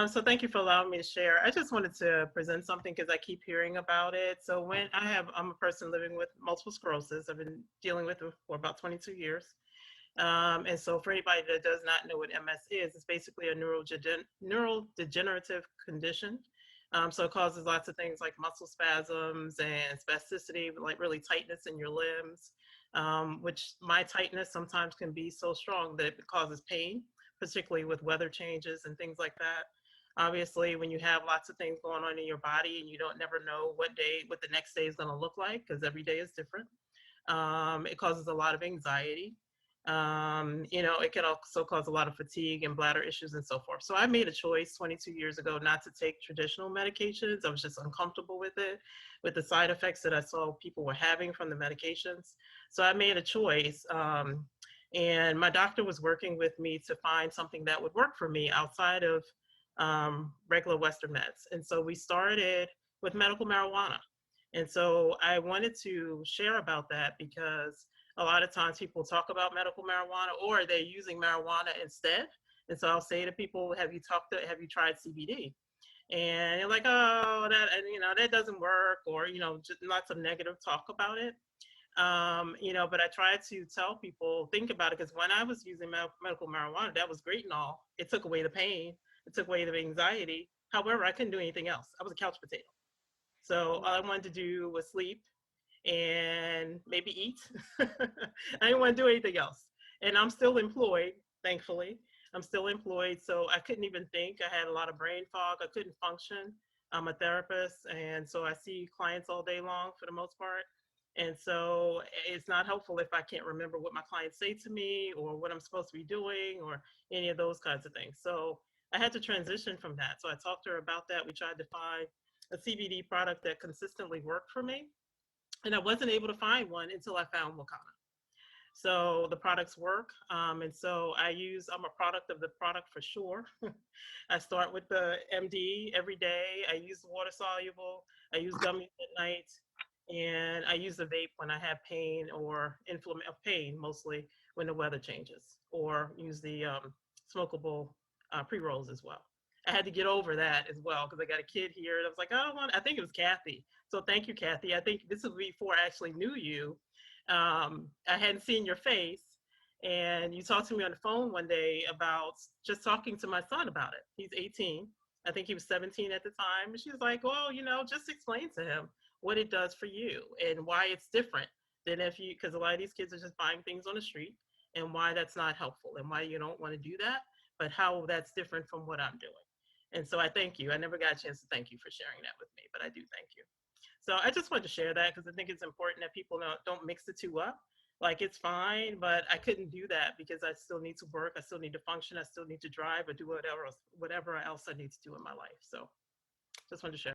So thank you for allowing me to share. I just wanted to present something because I keep hearing about it. So I'm a person living with multiple sclerosis. I've been dealing with it for about 22 years. And so for anybody that does not know what MS is, it's basically a neurodegenerative condition. So it causes lots of things like muscle spasms and spasticity, like really tightness in your limbs, which my tightness sometimes can be so strong that it causes pain, particularly with weather changes and things like that. Obviously, when you have lots of things going on in your body and you don't never know what the next day is going to look like, because every day is different, it causes a lot of anxiety. It can also cause a lot of fatigue and bladder issues and so forth. So I made a choice 22 years ago not to take traditional medications. I was just uncomfortable with it, with the side effects that I saw people were having from the medications. So I made a choice. And my doctor was working with me to find something that would work for me outside of regular Western meds. And so we started with medical marijuana. And so I wanted to share about that because a lot of times people talk about medical marijuana or they're using marijuana instead. And so I'll say to people, have you tried CBD? And you're like, oh, that doesn't work, or, just lots of negative talk about it. But I try to tell people, think about it, because when I was using medical marijuana, that was great and all. It took away the pain, it took away the anxiety. However, I couldn't do anything else. I was a couch potato. So all I wanted to do was sleep and maybe eat. I didn't want to do anything else. And I'm still employed, thankfully. I'm still employed, so I couldn't even think. I had a lot of brain fog. I couldn't function. I'm a therapist, and so I see clients all day long for the most part. And so it's not helpful if I can't remember what my clients say to me or what I'm supposed to be doing or any of those kinds of things. So I had to transition from that. So I talked to her about that. We tried to find a CBD product that consistently worked for me. And I wasn't able to find one until I found Wakana. So the products work. And so I'm a product of the product for sure. I start with the MD every day. I use the water soluble. I use gummies at night. And I use the vape when I have pain or pain, mostly when the weather changes, or use the smokable pre-rolls as well. I had to get over that as well because I got a kid here, and I was like, I think it was Kathy. So thank you, Kathy. I think this was before I actually knew you. I hadn't seen your face, and you talked to me on the phone one day about just talking to my son about it. He's 18. I think he was 17 at the time. And she was like, well, just explain to him what it does for you and why it's different than because a lot of these kids are just buying things on the street, and why that's not helpful and why you don't want to do that, but how that's different from what I'm doing. And so I thank you. I never got a chance to thank you for sharing that with me, but I do thank you. So I just wanted to share that because I think it's important that people don't mix the two up. Like, it's fine, but I couldn't do that because I still need to work. I still need to function. I still need to drive or do whatever else I need to do in my life. So just wanted to share.